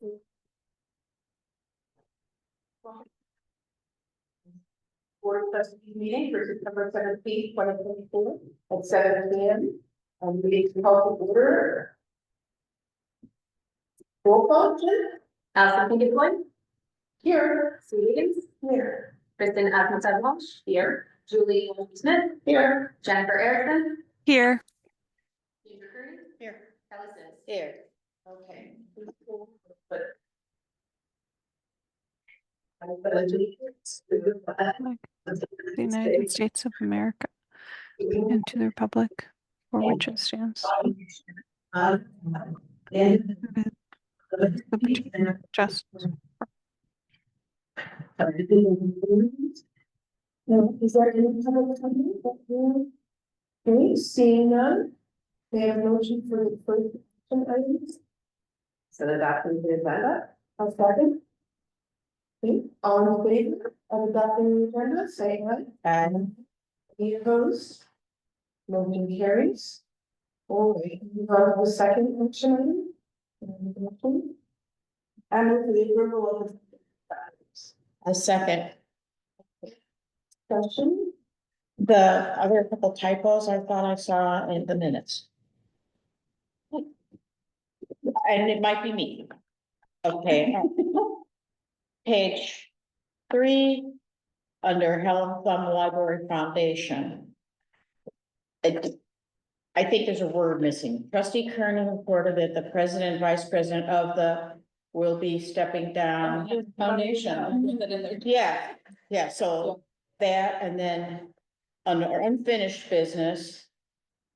Board of Trustees meeting for September 17th, 2024 at 7 p.m. Meeting to call to order. Roll call, Jim? Allison Pinkerton, Here. Sue Higgins, Here. Kristen Asmussen-Walsh, here. Julie Smith, Here. Jennifer Erickson, Here. Ginger Curry, Here. Kelly Sims. Here. Okay. But I pledge allegiance to the flag of The United States of America and to the republic for which it stands. And Liberty and justice. No, is there any public comment? Okay, seeing none, they have a motion for the first action items. So adopting the agenda, I'll second. Okay, all in favor of adopting the agenda, say aye. And any opposed? Motion carries. All right, move on to the second action item. I move for the approval of the A second. discussion. The other couple typos I thought I saw in the minutes. And it might be me. Okay. Page 3, under Helen Plum Library Foundation. I think there's a word missing. Trustee Kernan reported that the president, and vice president of the will be stepping down. Foundation. Yeah, so that, and then under unfinished business,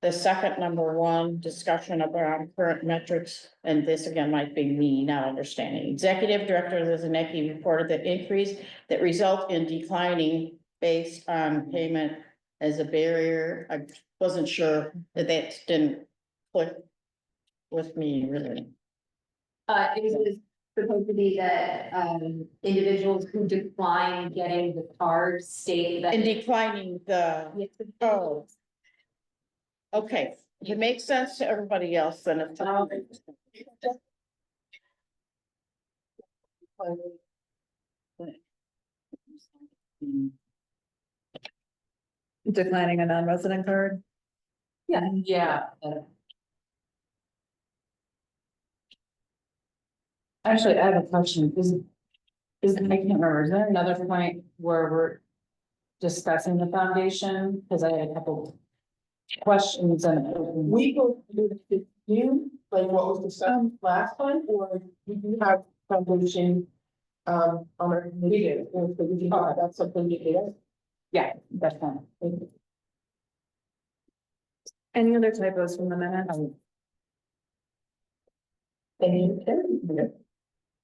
the second number 1, discussion around current metrics, and this again might be me not understanding. Executive Director Lizanecki reported that increase that result in declining based on payment as a barrier. I wasn't sure that didn't click with me really. It was supposed to be that, individuals who decline getting the card state that. And declining the, oh. Okay, if it makes sense to everybody else, then it's. Declining a non-resident card? Yeah. Actually, I have a question. I can't remember, is there another point where we're discussing the foundation? Because I had a couple questions and. We will do the new, like what was discussed last time, or we do have foundation. On our committee, so we can talk about something to do. Yeah, that's fine. Thank you. Any other typos from the minutes?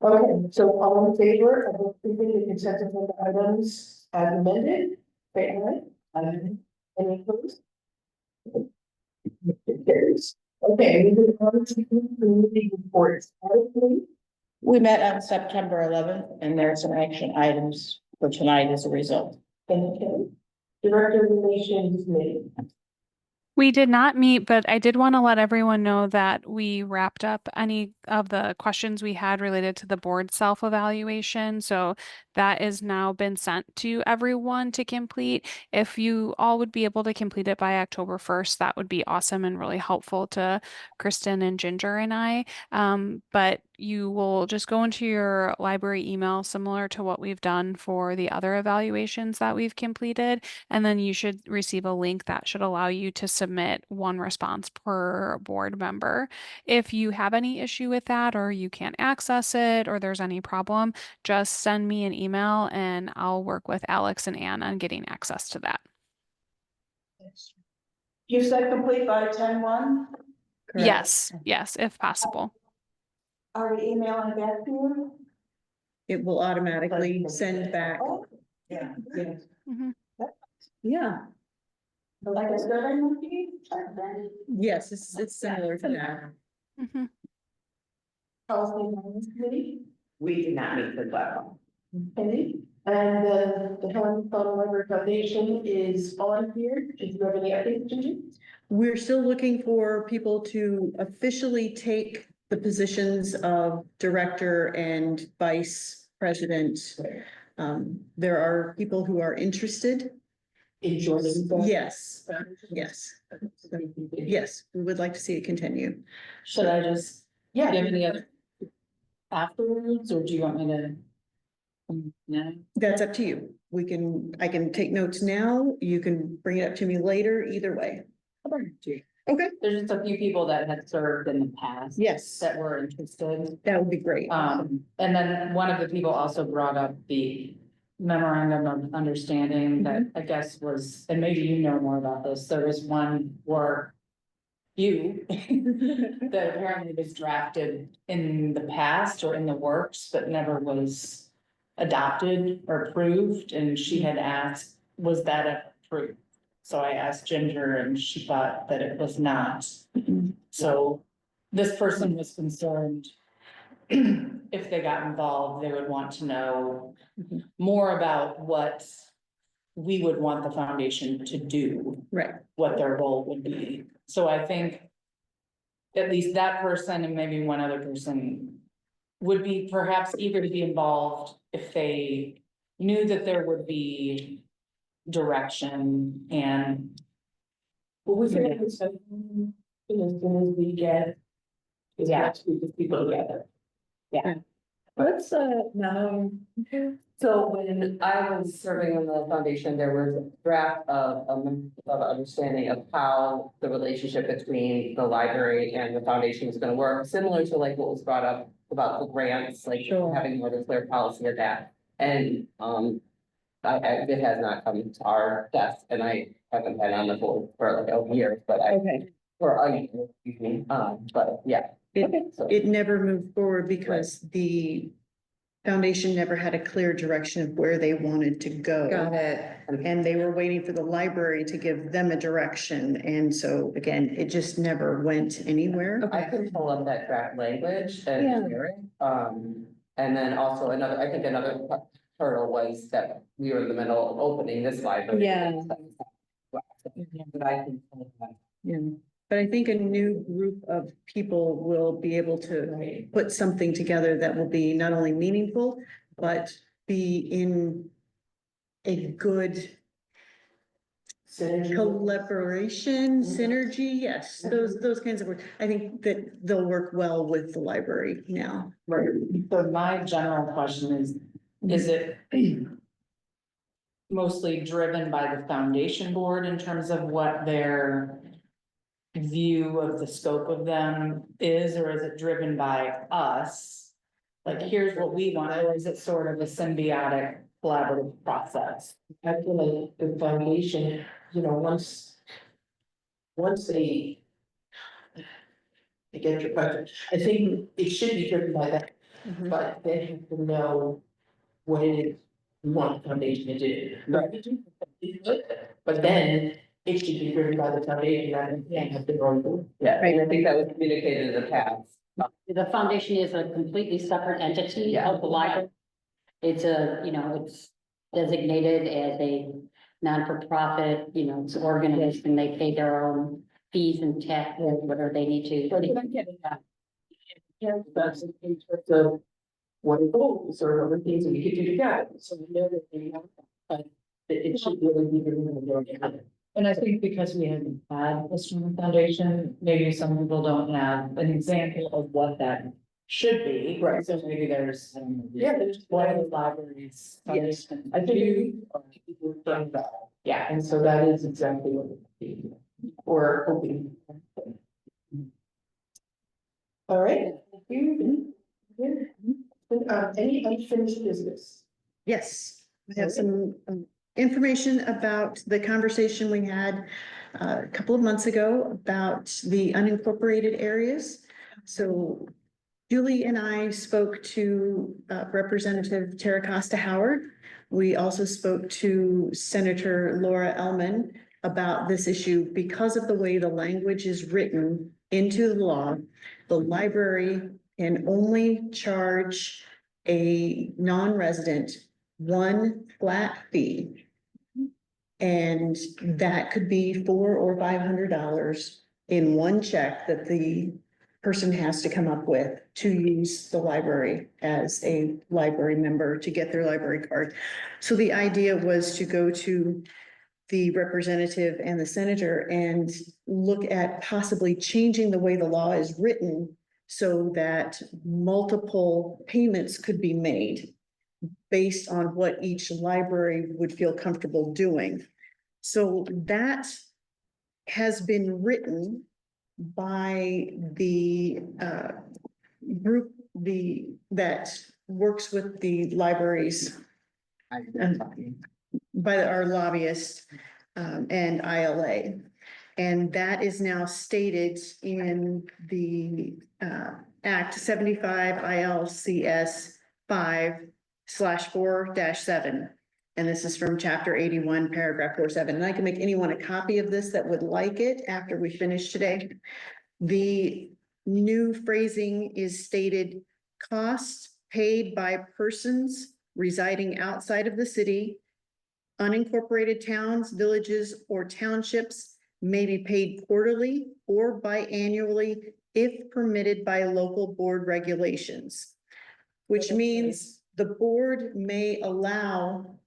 Okay, so all in favor of approving the consent agenda items as amended, say aye. Any opposed? It carries. Okay, we move on to committee reports. We met on September 11th, and there are some action items for tonight as a result. Thank you. Director of Relations Committee. We did not meet, but I did want to let everyone know that we wrapped up any of the questions we had related to the board self-evaluation. So that is now been sent to everyone to complete. If you all would be able to complete it by October 1st, that would be awesome and really helpful to Kristen and Ginger and I. But you will just go into your library email, similar to what we've done for the other evaluations that we've completed. And then you should receive a link that should allow you to submit one response per board member. If you have any issue with that, or you can't access it, or there's any problem, just send me an email and I'll work with Alex and Anne on getting access to that. You said complete by 10/1? Yes, if possible. Are we emailing back to you? It will automatically send back. Oh, yeah. Mhm. Yeah, Like a survey monkey? yes, it's similar to that. Mhm. Policy and Finance Committee? We did not meet with that one. Okay, and the Helen Plum Library Foundation is on here. Do you have any updates, Ginger? We're still looking for people to officially take the positions of director and vice president. There are people who are interested. In joining the. Yes, yes, yes, we would like to see it continue. Should I just give any other afterwards, or do you want me to? No. That's up to you. I can take notes now. You can bring it up to me later, either way. Okay, There's just a few people that had served in the past. yes, That were interested. that would be great. And then one of the people also brought up the memorandum of understanding that I guess was, and maybe you know more about this, there was one or few that apparently was drafted in the past or in the works, but never was adopted or approved, and she had asked, was that approved? So I asked Ginger and she thought that it was not. So this person was concerned if they got involved, they would want to know more about what we would want the foundation to do, Right, what their role would be. So I think at least that person and maybe one other person would be perhaps eager to be involved if they knew that there would be direction and. Well, we can have this, as soon as we get. Next week with people together. Yeah. Let's, now, so when I was serving on the foundation, there was a draft of a memorandum of understanding of how the relationship between the library and the foundation was gonna work, similar to like what was brought up about the grants, like Sure. having more of a clear policy of that. And, it has not come to our desk, and I haven't been on the board for like a year, but okay. excuse me, but yeah. So- It never moved forward because the foundation never had a clear direction of where they wanted to go. Got it. And they were waiting for the library to give them a direction. And so again, it just never went anywhere. I can pull up that draft language Yeah. and share it. And then also I think another hurdle was that we were in the middle of opening this library. Yeah. But I can pull that. Yeah, but I think a new group of people will be able to put something together that will be not only meaningful, but be in a good collaboration, synergy, yes, those kinds of words. I think that they'll work well with the library now. Right, so my general question is it mostly driven by the foundation board in terms of what their view of the scope of them is, or is it driven by us? Like, here's what we want, or is it sort of a symbiotic collaborative process? I feel like the foundation, once they. I get your question. I think it should be driven by that, but they have to know what it is we want the foundation to do. But then it should be driven by the foundation and they have to go. Yeah, and I think that was communicated in the past. The foundation is a completely separate entity of the library. It's it's designated as a non-for-profit, it's organized and they pay their own fees and taxes, whatever they need to. Yeah, that's in terms of what are goals or what are things that we could do together, so we know that they have, but it should really be together. And I think because we haven't had this from the foundation, maybe some people don't have an example of what that should be. Right. So maybe there's, There's what are the libraries? Yes, foundation I think do? we've done that, Yeah, and so that is exactly what we're hoping. All right, thank you. Any unfinished business? Yes, we have some information about the conversation we had a couple of months ago about the unincorporated areas. So Julie and I spoke to Representative Tara Costa Howard. We also spoke to Senator Laura Ellman about this issue because of the way the language is written into the law. The library can only charge a non-resident one flat fee. And that could be $400 or $500 in one check that the person has to come up with to use the library as a library member to get their library card. So the idea was to go to the representative and the senator and look at possibly changing the way the law is written so that multiple payments could be made based on what each library would feel comfortable doing. So that has been written by the group that works with the libraries by our lobbyist and ILA. And that is now stated in the Act 75 ILCS 5/4-7. And this is from chapter 81, paragraph 47. And I can make anyone a copy of this that would like it after we finish today. The new phrasing is stated: costs paid by persons residing outside of the city, unincorporated towns, villages, or townships may be paid quarterly or biannually if permitted by local board regulations. Which means the board may allow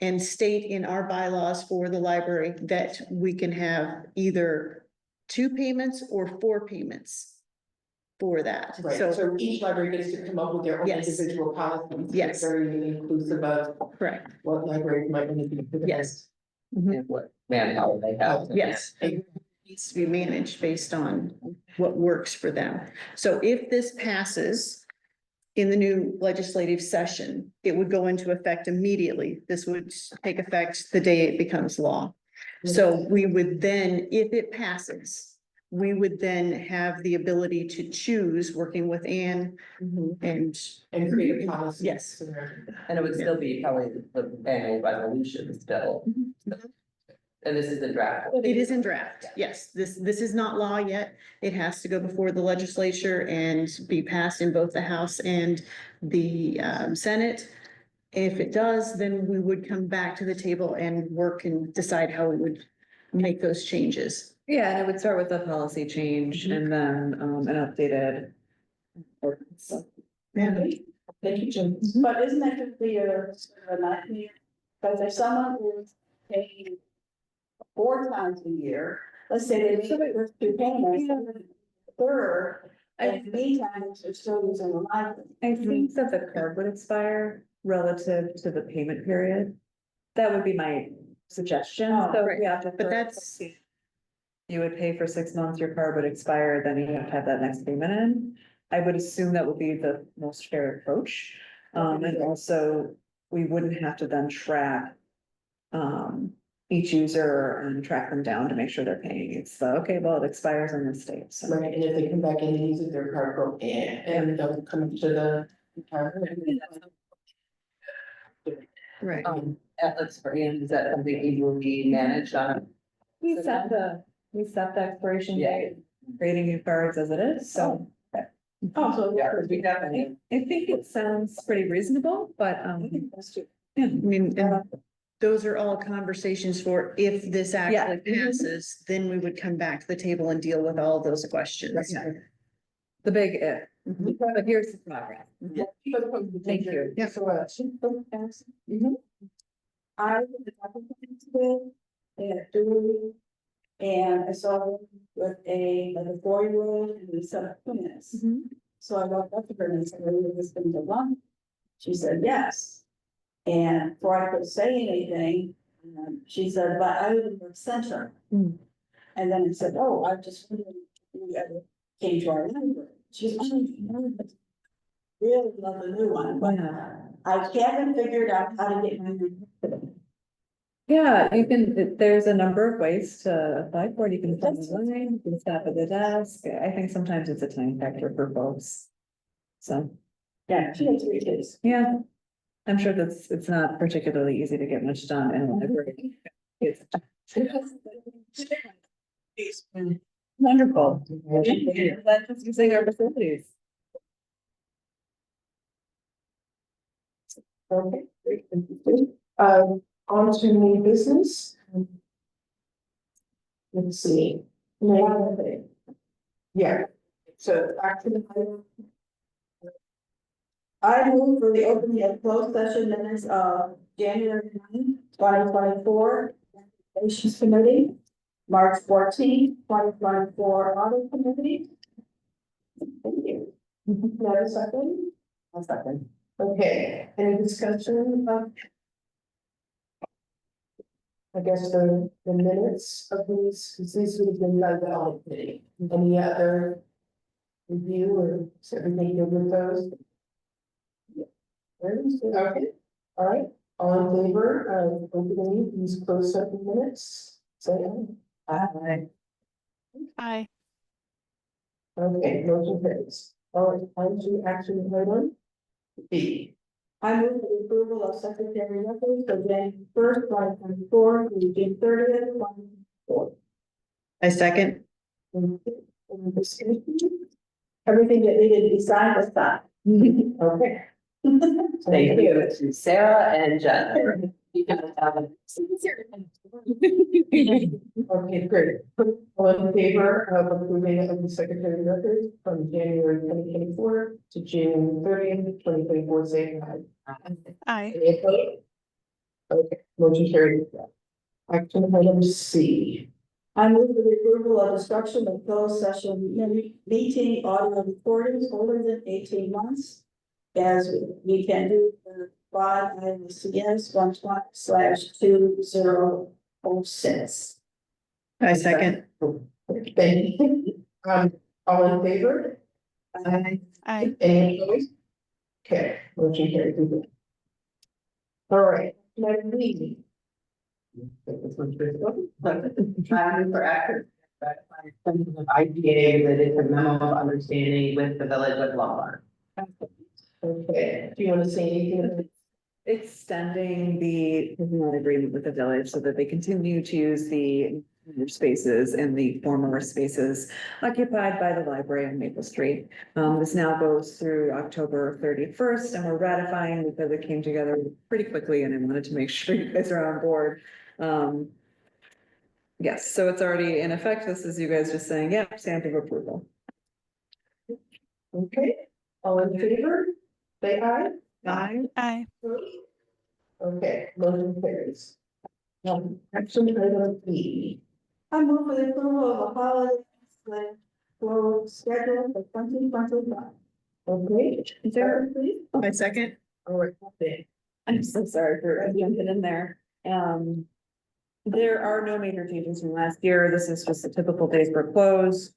and state in our bylaws for the library that we can have either 2 payments or 4 payments for that. Right, so each library gets to come up with their own Yes. individual policies. Yes. Very inclusive of Correct. what library might want to be. Yes. And what manpower they have. Yes. It needs to be managed based on what works for them. So if this passes in the new legislative session, it would go into effect immediately. This would take effect the day it becomes law. So we would then, if it passes, we would then have the ability to choose, working with Anne and. And create a policy. Yes. And it would still be probably the annual resolution still. And this is the draft. It is in draft, yes. This is not law yet. It has to go before the legislature and be passed in both the House and the Senate. If it does, then we would come back to the table and work and decide how we would make those changes. Yeah, and it would start with a policy change and then an updated ordinance. Yeah. Thank you, Jim. But isn't that gonna be a nightmare? Because if someone is paying 4 times a year, let's say they make it 2 payments, third, and meantime, they're still using the library. I think that the card would expire relative to the payment period. That would be my suggestion. Oh, So right. yeah, But that's, you would pay for 6 months, your card would expire, then you have to have that next payment in. I would assume that would be the most fair approach. And also, we wouldn't have to then track each user and track them down to make sure they're paying. It's okay, well, it expires on this date, so. Right, and if they come back in and use their card broke and they'll come to the. right. Atlas for Ian, is that something you will be managed on? We set the expiration Yeah. date, creating new cards as it is, so. Oh, so. Yeah, because we definitely. I think it sounds pretty reasonable, but, I mean, and those are all conversations for if this actually passes, then we would come back to the table and deal with all those questions. the big if, but here's the progress. Thank you. Yeah. So, I was at the applicant today, and I saw them with like a 4-year-old and we set up minutes. So I walked up to her and said, "Is this been done?" She said, "Yes." And before I could say anything, she said, "But I live in the center." And then I said, "Oh, I just wondered if you ever came to our library." She's, "Oh, no, but really love the new one, but I haven't figured out how to get my." Yeah, you can, there's a number of ways to apply for it. You can send online, you can stop at the desk. I think sometimes it's a time factor for folks. So, Yeah, she has 3 kids. yeah, I'm sure it's not particularly easy to get much done in a library. It's wonderful. Glad just using our facilities. Okay, great. On to new business. Let's see. Yeah. So action item. I move for the opening of closed session minutes of January 9, 2024. Relations Committee, March 14, 2024 Audit Committee. Thank you. Now a second. One second. Okay, any discussion of? I guess the minutes of these, because these would have been by the audit committee. Any other review or is everything good with those? Okay, all right, all in favor of opening these closed session minutes? Say aye. Aye. Aye. Okay, motion carries. All right, on to action item B. I move for the approval of secretary records for January 1st, 2024 through June 30th, 2024. I second. Any discussion? Everything that needed to be signed was signed. Okay. Thank you to Sarah and Jen. You can have a- Okay, great. All in favor of approving of the secretary records from January 2024 to June 30th, 2024, say aye. Aye. Any opposed? Okay, motion carried. Action item C. I move for the approval of destruction of closed session meeting audio recordings older than 18 months. As we can do for 5 ILCS 120/2006. I second. Thank you. All in favor? Aye. Aye. Any opposed? Okay, motion carried. All right, next meeting. I'm for action. IDA related to memo of understanding with the village of Lombard. Okay, do you want to say anything about it? Extending the personal agreement with the village so that they continue to use the spaces and the former spaces occupied by the library on Maple Street. This now goes through October 31st, and we're ratifying because it came together pretty quickly and I wanted to make sure you guys are on board. Yes, so it's already in effect. This is you guys just saying, yeah, stamp of approval. Okay, all in favor? Say aye. Aye. Aye. Okay, motion carries. Action item B. I move for the approval of a holiday flow schedule for 2025. Okay. Is there, please? I second. All right, okay. I'm so sorry for jumping in there. There are no major changes from last year. This is just a typical days for close.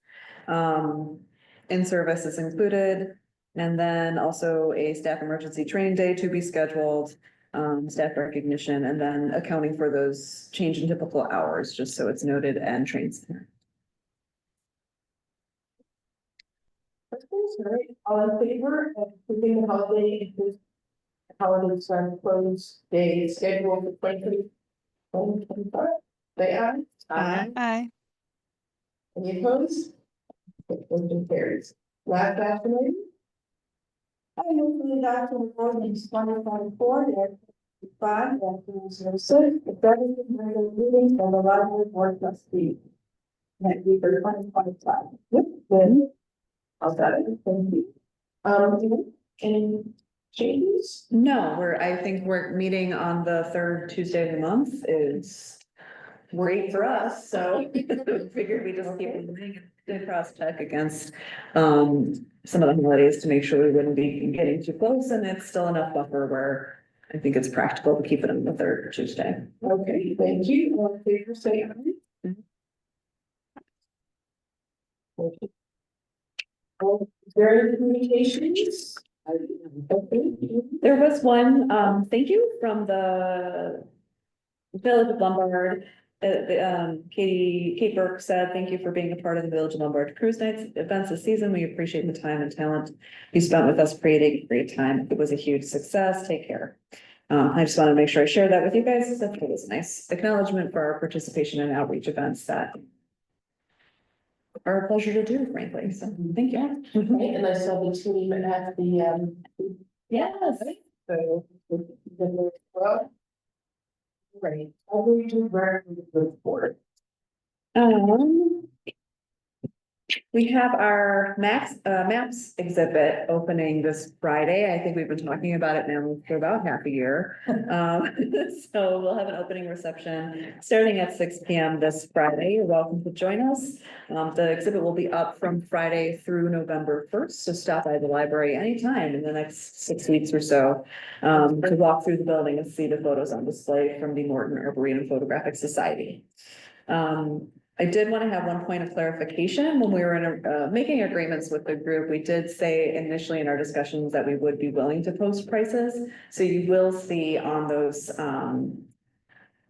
In-service is included. And then also a staff emergency training day to be scheduled, staff recognition, and then accounting for those change in typical hours, just so it's noted and trains. All right, all in favor of approving the holiday includes holiday sign close day schedule for 2025? Say aye. Aye. Aye. Any opposed? Okay, motion carries. Last action item? I move for the adoption of ordinance 2024 5 006, the government regular meetings of the library board trustee. Next week for 2025. Yep, then. I'll set it. Thank you. Any changes? No, I think we're meeting on the third Tuesday of the month is great for us, so figured we just keep moving and cross check against some of the holidays to make sure we wouldn't be getting too close, and it's still enough buffer where I think it's practical to keep it on the third Tuesday. Okay, thank you. All in favor, say aye. Okay. Is there any communications? Okay. There was one, thank you from the Village of Lombard. Kate Burke said, thank you for being a part of the Village of Lombard Cruise Nights events this season. We appreciate the time and talent you spent with us creating a great time. It was a huge success. Take care. I just want to make sure I share that with you guys. That was a nice acknowledgement for our participation in outreach events that are a pleasure to do, frankly. So thank you. Right, and I saw the team at the, Yes. so. Well. Right, I'll read you the report. We have our maps exhibit opening this Friday. I think we've been talking about it now for about half a year. So we'll have an opening reception starting at 6 p.m. this Friday. You're welcome to join us. The exhibit will be up from Friday through November 1st, so stop by the library anytime in the next 6 weeks or so to walk through the building and see the photos on display from the Morton Arboretum Photographic Society. I did want to have one point of clarification. When we were making agreements with the group, we did say initially in our discussions that we would be willing to post prices. So you will see on those,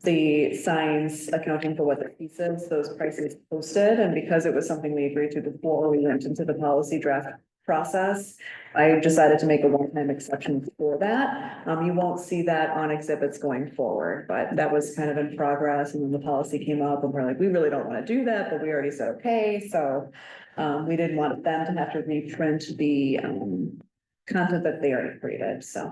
the signs accounting for what the piece is, those prices posted. And because it was something we agreed to before we went into the policy draft process, I decided to make a one-time exception for that. You won't see that on exhibits going forward, but that was kind of in progress. And then the policy came up and we're like, we really don't want to do that, but we already said, okay. So we didn't want them to have to reprint the content that they already created, so.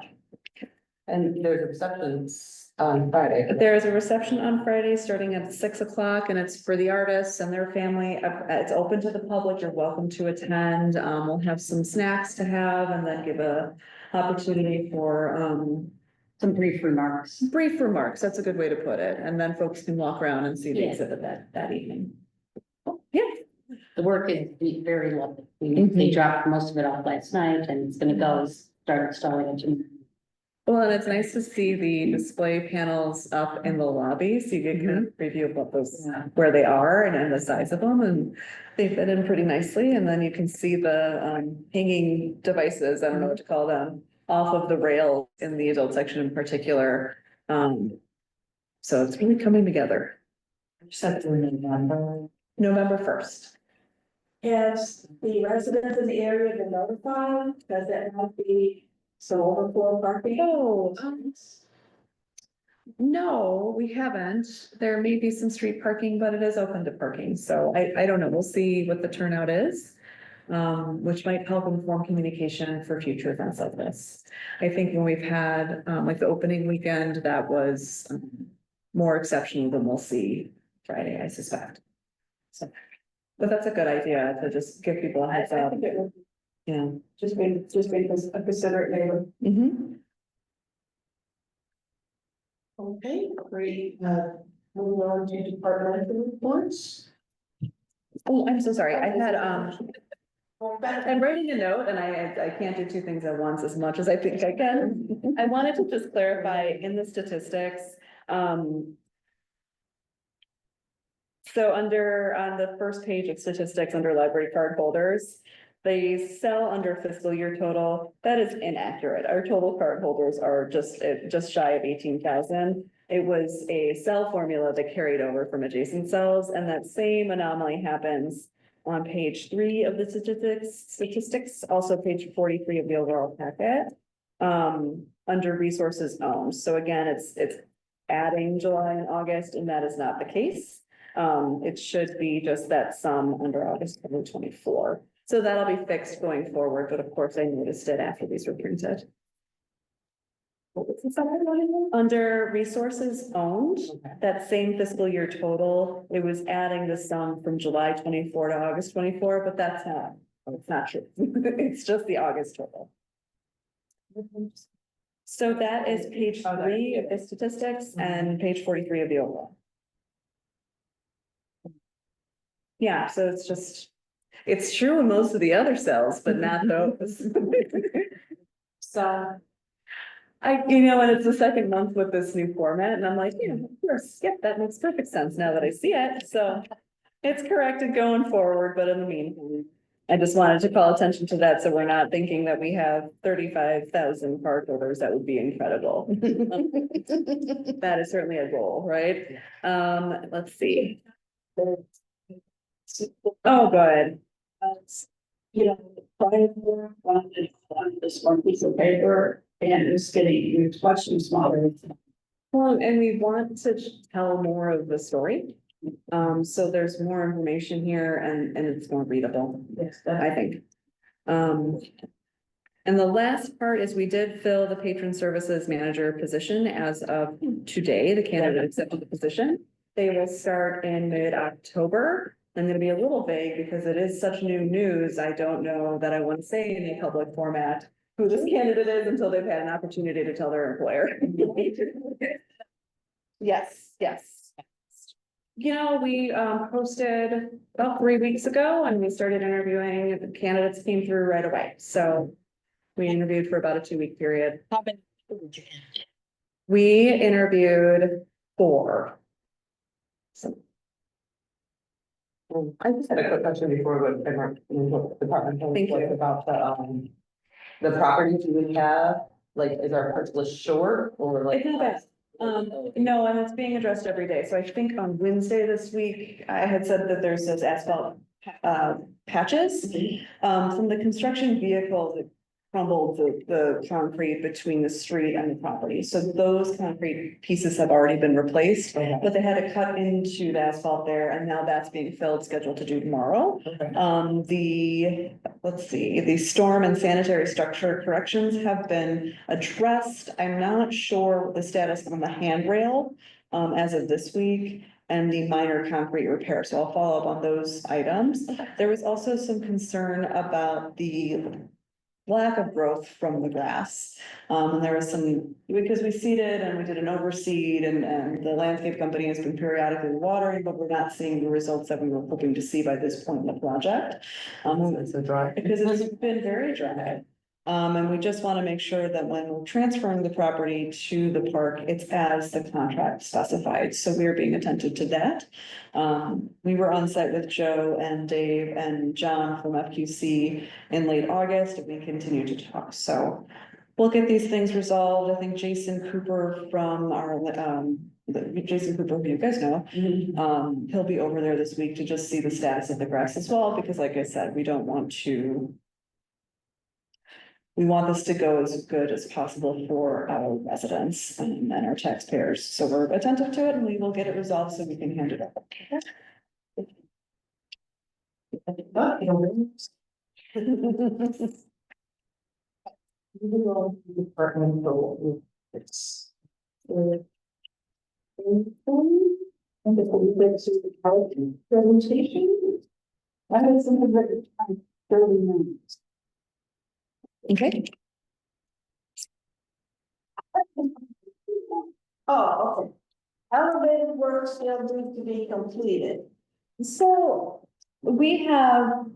And there's receptions on Friday. There is a reception on Friday starting at 6 o'clock and it's for the artists and their family. It's open to the public. You're welcome to attend. We'll have some snacks to have and then give a opportunity for Some brief remarks. brief remarks. That's a good way to put it. And then folks can walk around and see the Yeah. exhibit that evening. Oh, yeah. The work is very lovely. Mhm. They dropped most of it off last night and it's gonna go start installing it tomorrow. Well, and it's nice to see the display panels up in the lobby, so you get kind of a preview of what those, where they are and the size of them, and they fit in pretty nicely, and then you can see the hanging devices, I don't know what to call them, off of the rails in the adult section in particular. So it's really coming together. Set through November. November 1st. Has the residents in the area been notified? Does that not be some overflow parking? Oh, no, we haven't. There may be some street parking, but it is open to parking, so I don't know. We'll see what the turnout is. Which might help inform communication for future events like this. I think when we've had, like the opening weekend, that was more exceptional than we'll see Friday, I suspect. So, but that's a good idea to just give people a I heads up. think it would Yeah. just be a considerate neighbor. Mhm. Okay, great. Moving on to departmental reports. Oh, I'm so sorry. I had, I'm writing a note and I can't do two things at once as much as I think I can. I wanted to just clarify in the statistics, so under, on the first page of statistics under library card holders, they sell under fiscal year total. That is inaccurate. Our total card holders are just shy of 18,000. It was a cell formula that carried over from adjacent cells, and that same anomaly happens on page 3 of the statistics, also page 43 of the overall packet, under resources owned. So again, it's adding July and August, and that is not the case. It should be just that sum under August 2024. So that'll be fixed going forward, but of course I noticed it after these were printed. What was the second one again? Under resources owned, that same fiscal year total, it was adding the sum from July 24 to August 24, but that's not, it's not true. It's just the August total. So that is page 3 of the statistics and page 43 of the overall. Yeah, so it's just, it's true in most of the other cells, but not those. So. And it's the second month with this new format and I'm like, yeah, of course, yep, that makes perfect sense now that I see it. So it's corrected going forward, but in the meantime, I just wanted to call attention to that. So we're not thinking that we have 35,000 cardholders. That would be incredible. That is certainly a goal, right? Let's see. Oh, good. On this one piece of paper and it's getting much smaller. Well, and we want to tell more of the story. So there's more information here and it's more readable. Yes, I think. And the last part is we did fill the patron services manager position as of today. The candidate accepted the position. They will start in mid-October. I'm gonna be a little vague because it is such new news. I don't know that I want to say in a public format who this candidate is until they've had an opportunity to tell their employer. Yes, yes. You know, we posted about 3 weeks ago and we started interviewing. The candidates came through right away, so we interviewed for about a 2-week period. We interviewed 4. So I just had a quick question before we go to department. Thank you. About the properties you would have, like, is our parts list short or like? It's not bad. No, and it's being addressed every day. So I think on Wednesday this week, I had said that there's those asphalt patches. From the construction vehicles, it crumbled the concrete between the street and the property. So those concrete pieces have already been replaced, but they had to cut into the asphalt there, and now that's being filled, scheduled to do tomorrow. Let's see, the storm and sanitary structure corrections have been addressed. I'm not sure what the status on the handrail as of this week, and the minor concrete repair. So I'll follow up on those items. There was also some concern about the lack of growth from the grass. And there was some, because we seeded and we did an overseed and the landscape company has been periodically watering, but we're not seeing the results that we were hoping to see by this point in the project. It's so dry. Because it's been very dry. And we just want to make sure that when we're transferring the property to the park, it's as the contract specified. So we are being attentive to that. We were on site with Joe and Dave and John from FQC in late August, and we continue to talk. So we'll get these things resolved. I think Jason Cooper from our, Jason Cooper, who you guys know, he'll be over there this week to just see the status of the grass as well, because like I said, we want this to go as good as possible for our residents and our taxpayers. So we're attentive to it and we will get it resolved so we can hand it over. Presentation. I had something that 30 minutes. Okay. Oh, okay. Elevated work still needs to be completed. So we have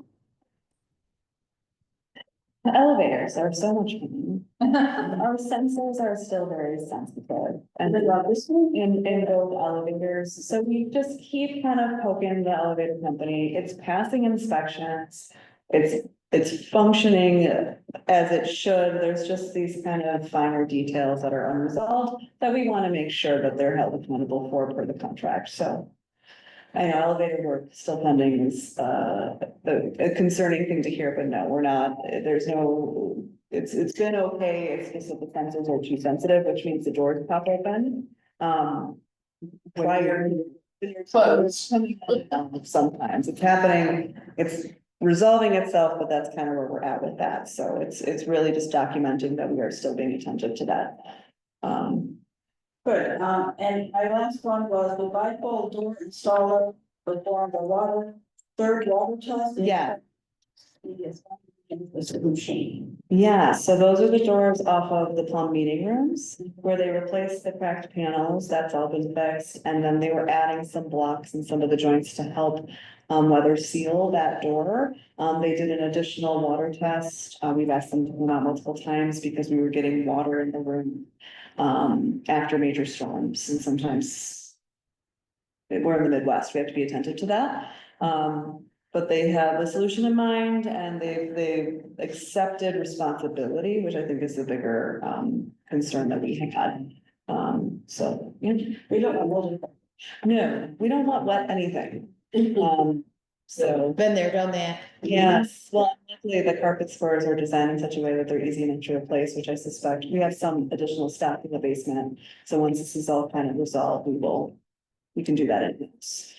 the elevators are so much fun. Our sensors are still very sensitive and in both elevators. So we just keep kind of poking the elevator company. It's passing inspections. It's functioning as it should. There's just these kind of finer details that are unresolved that we want to make sure that they're held accountable for per the contract. So I know elevator work still pending is a concerning thing to hear, but no, we're not, there's no, it's been okay. It's just that the sensors are too sensitive, which means the doors pop open. Prior. Close. Sometimes it's happening, it's resolving itself, but that's kind of where we're at with that. So it's really just documenting that we are still being attentive to that. Good, and my last one was the bifold door installer performed a third water test. Yeah. The solution. Yeah, so those are the doors off of the Plum meeting rooms where they replaced the cracked panels. That's all been fixed. And then they were adding some blocks and some of the joints to help weather seal that door. They did an additional water test. We've asked them to come out multiple times because we were getting water in the room after major storms, and sometimes we're in the Midwest, we have to be attentive to that. But they have a solution in mind and they've accepted responsibility, which I think is the bigger concern that we had. So, yeah, We don't want no, we don't want wet anything. So. Been there, done that. Yes, well, luckily the carpet floors are designed in such a way that they're easy enough to replace, which I suspect we have some additional stock in the basement. So once this is all kind of resolved, we can do that in-house.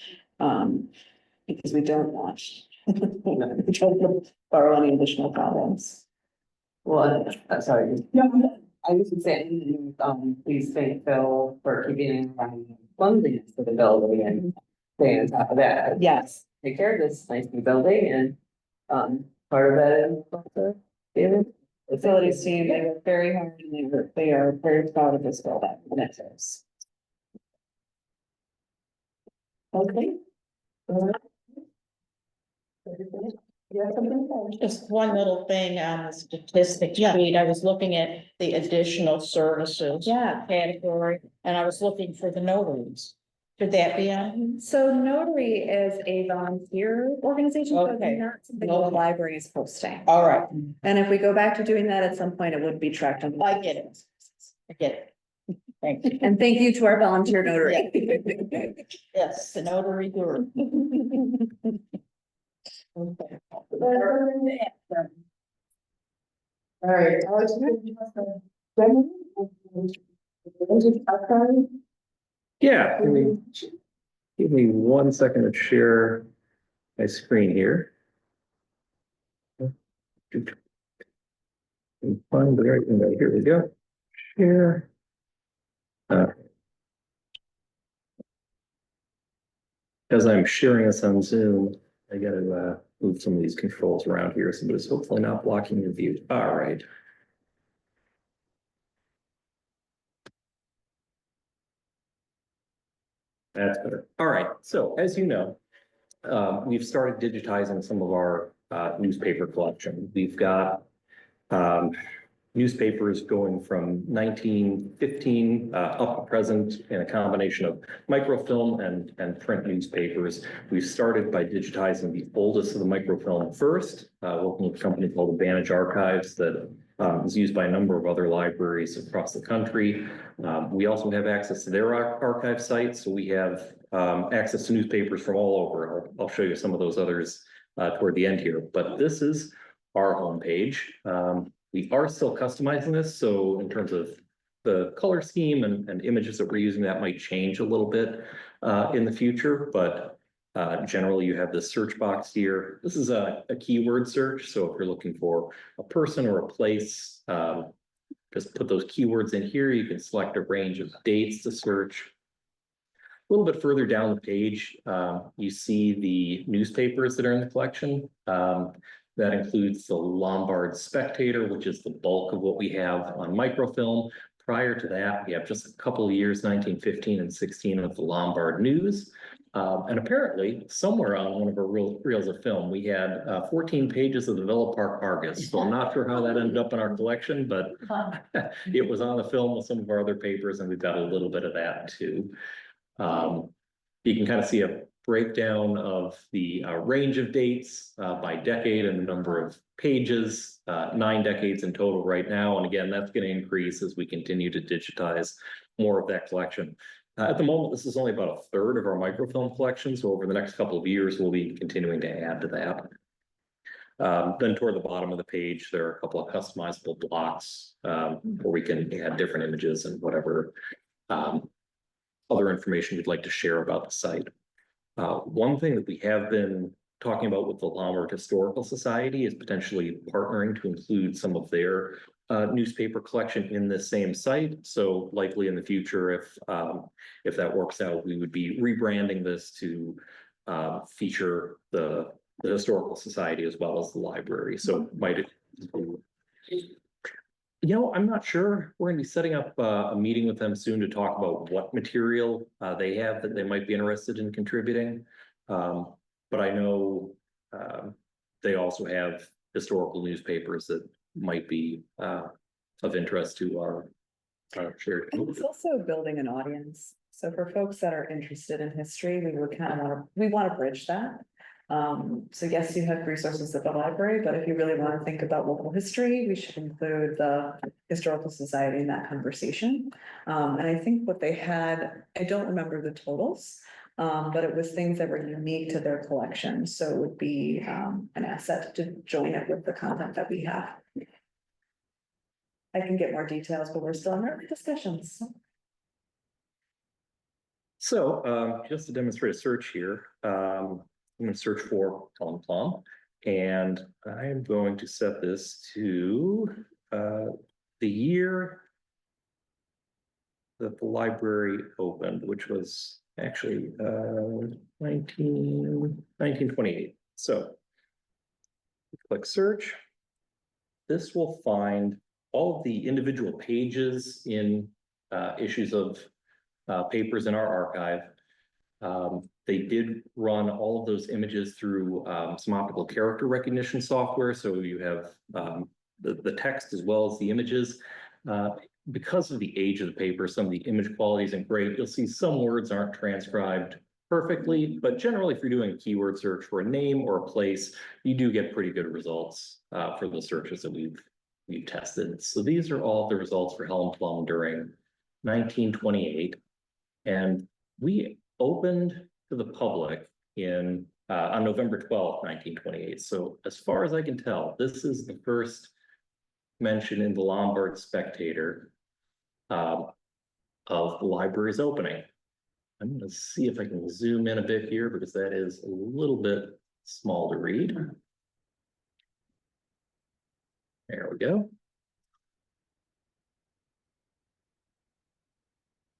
Because we don't want to borrow any additional problems. Well, I'm sorry. I was just saying, please thank Phil for keeping cleanliness of the building and staying on top of that. Yes, take care of this nice new building and, part of that is also David. Facilities team, they work very hard and they are very proud of this building and it is. Okay. Yeah, something else. Just one little thing on the statistics sheet, I was looking at the additional services. Yeah. Category, and I was looking for the notaries. Should that be on? So Notary is a volunteer organization, so it's Okay. not something the library is posting. All right, And if we go back to doing that at some point, it would be tracked on. I get it. I get it. Thank you. And thank you to our volunteer notary. Yes, the notary guru. Okay. All right. Yeah, give me 1 second to share my screen here. Find the right window. Here we go. Share. As I'm sharing this on Zoom, I gotta move some of these controls around here, so it's hopefully not blocking your view. All right. That's better. All right, so as you know, we've started digitizing some of our newspaper collection. We've got newspapers going from 1915 up to present in a combination of microfilm and print newspapers. We started by digitizing the oldest of the microfilm first, working with a company called Advantage Archives that is used by a number of other libraries across the country. We also have access to their archive site, so we have access to newspapers from all over. I'll show you some of those others toward the end here, but this is our homepage. We are still customizing this, so in terms of the color scheme and images that we're using, that might change a little bit in the future, but generally you have this search box here. This is a keyword search, so if you're looking for a person or a place, just put those keywords in here. You can select a range of dates to search. A little bit further down the page, you see the newspapers that are in the collection. That includes the Lombard Spectator, which is the bulk of what we have on microfilm. Prior to that, we have just a couple of years, 1915 and 16 of the Lombard News. And apparently, somewhere on one of our reels of film, we had 14 pages of the Villa Park Argus. So I'm not sure how that ended up in our collection, but it was on the film with some of our other papers, and we've got a little bit of that too. You can kind of see a breakdown of the range of dates by decade and the number of pages, 9 decades in total right now. And again, that's going to increase as we continue to digitize more of that collection. At the moment, this is only about a third of our microfilm collection. So over the next couple of years, we'll be continuing to add to that. Then toward the bottom of the page, there are a couple of customizable blocks where we can add different images and whatever other information we'd like to share about the site. One thing that we have been talking about with the Lombard Historical Society is potentially partnering to include some of their newspaper collection in this same site. So likely in the future, if that works out, we would be rebranding this to feature the Historical Society as well as the library. So might it, I'm not sure. We're going to be setting up a meeting with them soon to talk about what material they have that they might be interested in contributing. But I know they also have historical newspapers that might be of interest to our shared. And it's also building an audience. So for folks that are interested in history, we want to bridge that. So yes, you have resources at the library, but if you really want to think about local history, we should include the Historical Society in that conversation. And I think what they had, I don't remember the totals, but it was things that were unique to their collection. So it would be an asset to join it with the content that we have. I can get more details, but we're still in early discussions. So just to demonstrate a search here, I'm going to search for Helen Plum, and I am going to set this to the year that the library opened, which was actually, 1928. So click search. This will find all of the individual pages in issues of papers in our archive. They did run all of those images through some optical character recognition software. So you have the text as well as the images. Because of the age of the paper, some of the image quality isn't great. You'll see some words aren't transcribed perfectly, but generally if you're doing a keyword search for a name or a place, you do get pretty good results for the searches that we've tested. So these are all the results for Helen Plum during 1928. And we opened to the public on November 12th, 1928. So as far as I can tell, this is the first mention in the Lombard Spectator of the library's opening. I'm going to see if I can zoom in a bit here because that is a little bit small to read. There we go.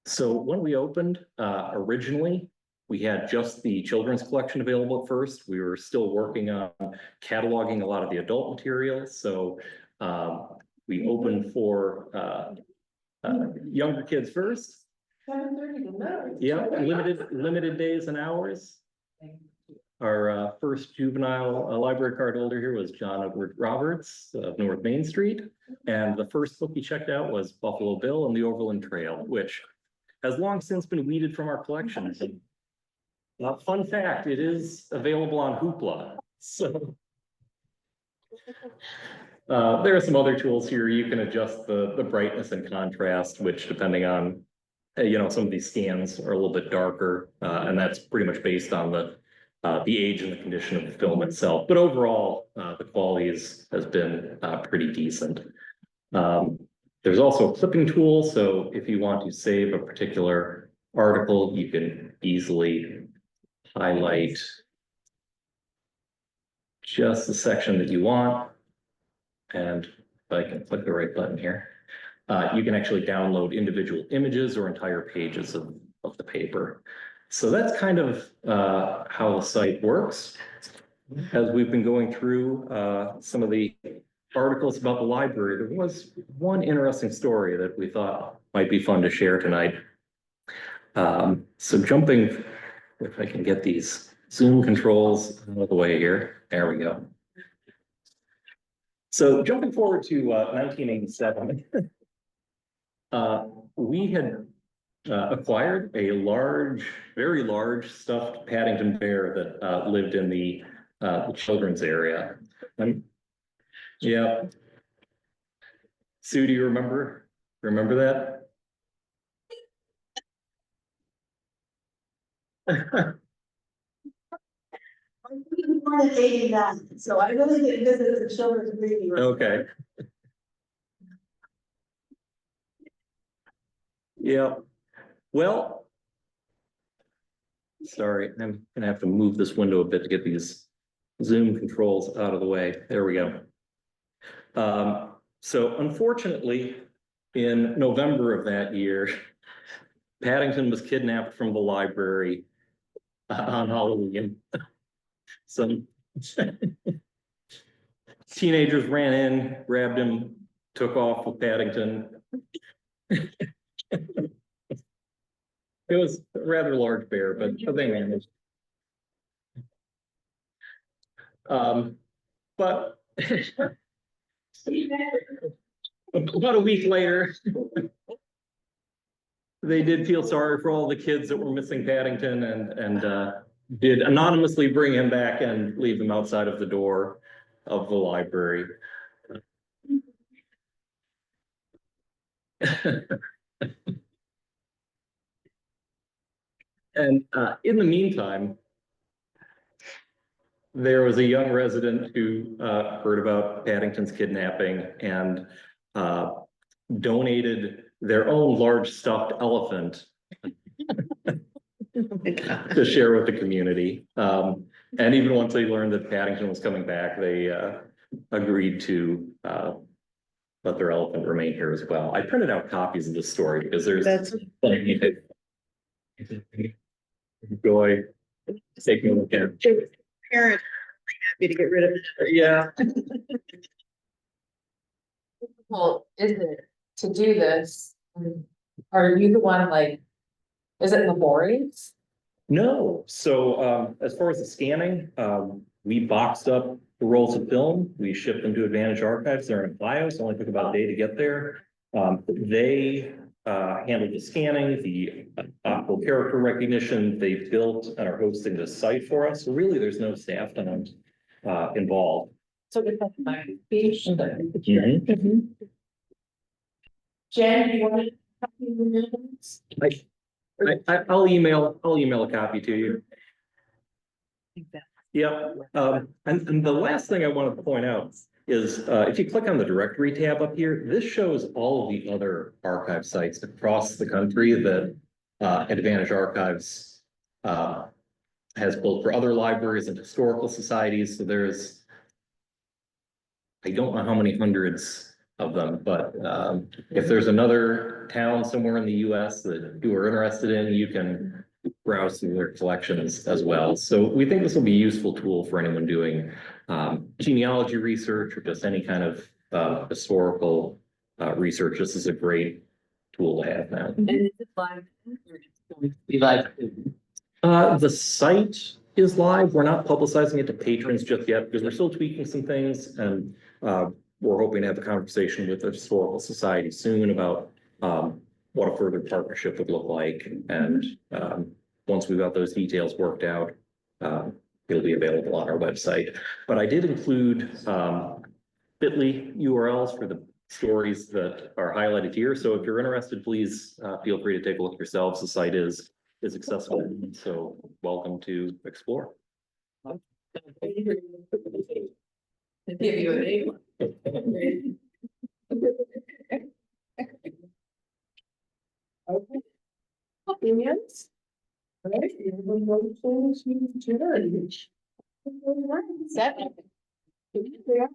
So when we opened, originally, we had just the children's collection available at first. We were still working on cataloging a lot of the adult material. So we opened for younger kids first. 7:30 to 9. Yeah, limited days and hours. Our first juvenile library card holder here was John Edward Roberts of North Main Street. And the first book he checked out was Buffalo Bill and the Overland Trail, which has long since been weeded from our collection. Fun fact, it is available on Hoopla. So there are some other tools here. You can adjust the brightness and contrast, which depending on, some of these scans are a little bit darker, and that's pretty much based on the age and the condition of the film itself. But overall, the quality has been pretty decent. There's also a clipping tool. So if you want to save a particular article, you can easily highlight just the section that you want. And if I can click the right button here, you can actually download individual images or entire pages of the paper. So that's kind of how the site works. As we've been going through some of the articles about the library, there was one interesting story that we thought might be fun to share tonight. So jumping, if I can get these zoom controls out of the way here, there we go. So jumping forward to 1987, we had acquired a very large stuffed Paddington bear that lived in the children's area. Yeah. Sue, do you remember that? I was born in '89, so I really didn't visit the children's reading room. Okay. Yeah. Well, sorry, I'm gonna have to move this window a bit to get these zoom controls out of the way. There we go. So unfortunately, in November of that year, Paddington was kidnapped from the library on Halloween. Some teenagers ran in, grabbed him, took off with Paddington. It was a rather large bear, but they managed. But about a week later, they did feel sorry for all the kids that were missing Paddington and did anonymously bring him back and leave him outside of the door of the library. And in the meantime, there was a young resident who heard about Paddington's kidnapping and donated their own large stuffed elephant to share with the community. And even once they learned that Paddington was coming back, they agreed to let their elephant remain here as well. I printed out copies of this story because there's enjoy taking a look at. Parent, happy to get rid of it. Yeah. Well, is it to do this? Are you the one like, is it laborious? No, so as far as the scanning, we boxed up the rolls of film, we shipped them to Advantage Archives, they're in Ohio, so it only took about a day to get there. They handled the scanning, the optical character recognition, they built and are hosting the site for us, so really there's no staff time involved. So it's like my speech. Mhm. Jen, do you want to? I'll email a copy to you. Yeah, and the last thing I wanted to point out is, if you click on the directory tab up here, this shows all of the other archive sites across the country that Advantage Archives has built for other libraries and historical societies. So there's, I don't know how many hundreds of them, but if there's another town somewhere in the US that you are interested in, you can browse through their collections as well. So we think this will be a useful tool for anyone doing genealogy research or just any kind of historical research. This is a great tool to have now. And is it live? Or it's going to be live? The site is live. We're not publicizing it to patrons just yet because we're still tweaking some things, and we're hoping to have a conversation with the Historical Society soon about what a further partnership would look like. And once we've got those details worked out, it'll be available on our website. But I did include bit.ly URLs for the stories that are highlighted here. So if you're interested, please feel free to take a look yourselves. The site is accessible, so welcome to explore. Give you a name. Okay. Opinions? All right, everyone vote for this meeting to adjourn. Second. Yeah.